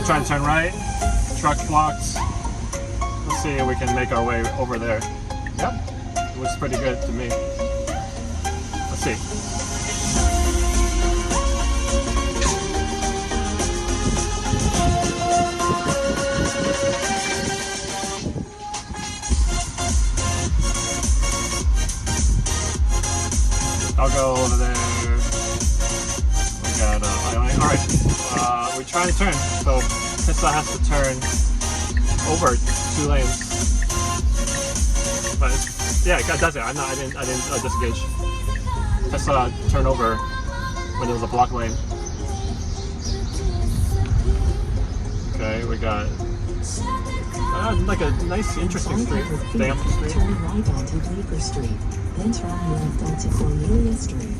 we'll try to turn right. Truck blocked. Let's see if we can make our way over there. Yep, it looks pretty good to me. Let's see. I'll go over there. We got alright. We're trying to turn, so Tesla has to turn over 2 lanes. But yeah, it does it. I didn't disengage. Tesla turned over when there was a block lane. Okay, we got like a nice, interesting street. Damp street. Turn right onto Baker Street, then turn left onto Cornelia Street.